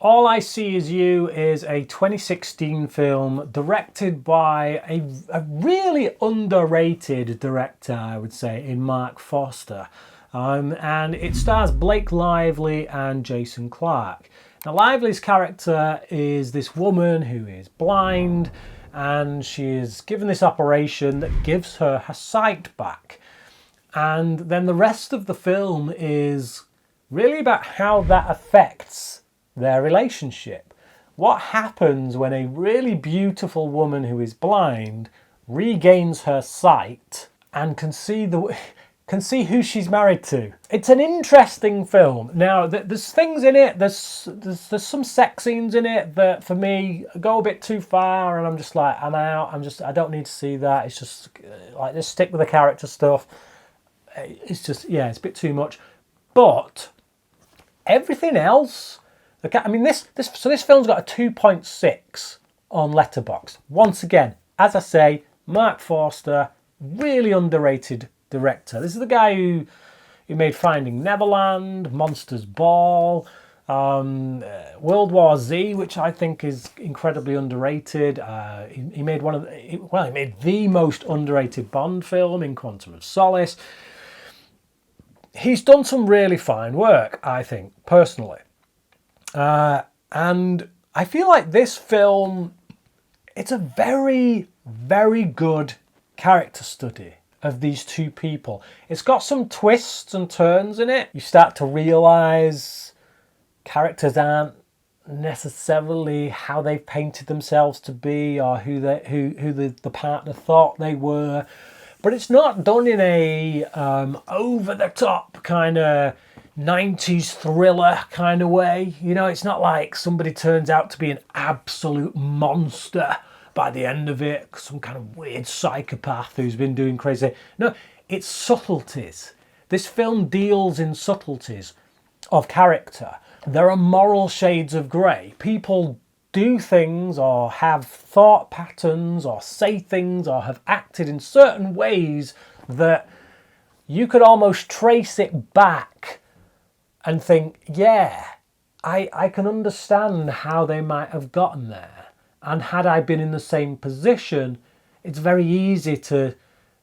All I See Is You is a 2016 film directed by a really underrated director, I would say, in Marc Forster. And it stars Blake Lively and Jason Clarke. Now, Lively's character is this woman who is blind, and she is given this operation that gives her sight back. And then the rest of the film is really about how that affects their relationship. What happens when a really beautiful woman who is blind regains her sight and can see who she's married to? It's an interesting film. Now, there's things in it. There's some sex scenes in it that for me go a bit too far, and I'm just like, I'm out. I don't need to see that. It's just like, just stick with the character stuff. It's just, yeah, it's a bit too much. But everything else, I mean, this film's got a 2.6 on Letterboxd. Once again, as I say, Marc Forster, really underrated director. This is the guy who made Finding Neverland, Monsters Ball, World War Z, which I think is incredibly underrated. He made he made the most underrated Bond film in Quantum of Solace. He's done some really fine work, I think, personally. And I feel like this film, it's a very, very good character study of these two people. It's got some twists and turns in it. You start to realise characters aren't necessarily how they've painted themselves to be, or who the partner thought they were. But it's not done in a over-the-top kind of 90s thriller kind of way. You know, it's not like somebody turns out to be an absolute monster by the end of it, some kind of weird psychopath who's been doing crazy. No, it's subtleties. This film deals in subtleties of character. There are moral shades of grey. People do things or have thought patterns or say things or have acted in certain ways that you could almost trace it back and think, yeah, I can understand how they might have gotten there. And had I been in the same position, it's very easy to,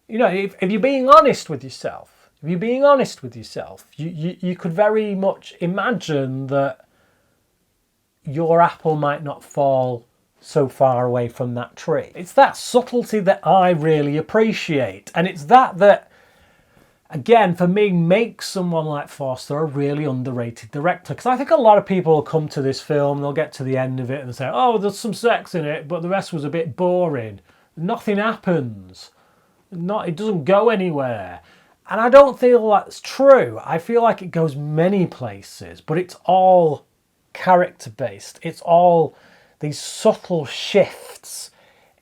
you know, if you're being honest with yourself, you could very much imagine that your apple might not fall so far away from that tree. It's that subtlety that I really appreciate. And it's that, again, for me, makes someone like Forster a really underrated director. Because I think a lot of people will come to this film, they'll get to the end of it and say, oh, there's some sex in it, but the rest was a bit boring. Nothing happens. It doesn't go anywhere. And I don't feel that's true. I feel like it goes many places, but it's all character based. It's all these subtle shifts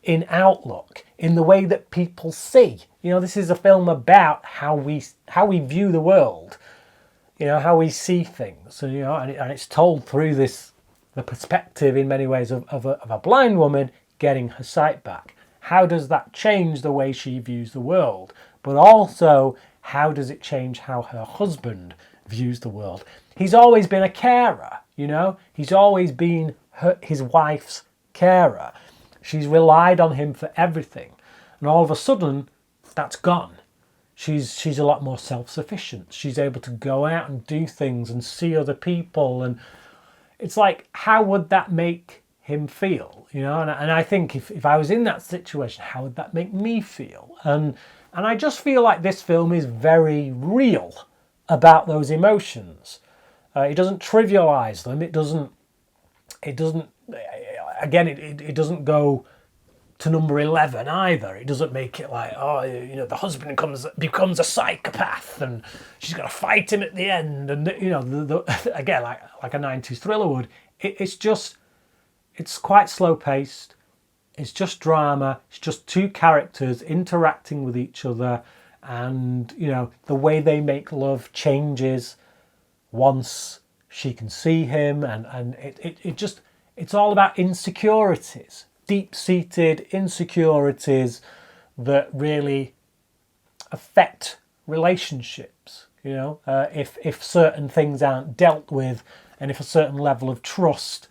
in outlook, in the way that people see. You know, this is a film about how we view the world, you know, how we see things, and, you know, and it's told through the perspective in many ways of a blind woman getting her sight back. How does that change the way she views the world? But also, how does it change how her husband views the world? He's always been a carer, you know? He's always been his wife's carer. She's relied on him for everything. And all of a sudden, that's gone. She's a lot more self-sufficient. She's able to go out and do things and see other people. And it's like, how would that make him feel? You know, and I think if I was in that situation, how would that make me feel? And I just feel like this film is very real about those emotions. It doesn't trivialize them. It doesn't It doesn't go to number 11 either. It doesn't make it like, oh, you know, the husband becomes a psychopath and she's got to fight him at the end, and, you know, again, like a 90s thriller would. It's quite slow paced. It's just drama. It's just two characters interacting with each other, and, you know, the way they make love changes once she can see him, and it's all about insecurities, deep-seated insecurities that really affect relationships. You know, if certain things aren't dealt with and if a certain level of trust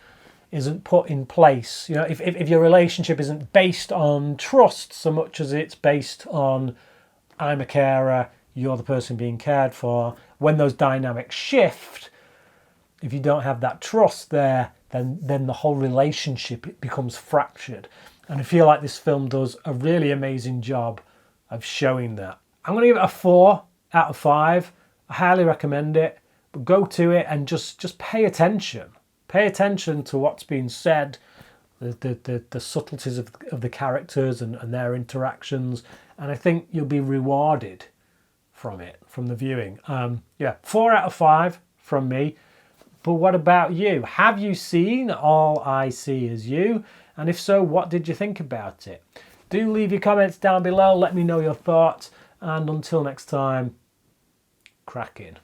isn't put in place, you know, if your relationship isn't based on trust so much as it's based on I'm a carer, you're the person being cared for, when those dynamics shift, if you don't have that trust there, then the whole relationship becomes fractured. And I feel like this film does a really amazing job of showing that. I'm going to give it a 4 out of 5. I highly recommend it. But go to it and just pay attention. Pay attention to what's being said, the subtleties of the characters and their interactions. And I think you'll be rewarded from it, from the viewing. 4 out of 5 from me. But what about you? Have you seen All I See Is You? And if so, what did you think about it? Do leave your comments down below. Let me know your thoughts. And until next time, crack in.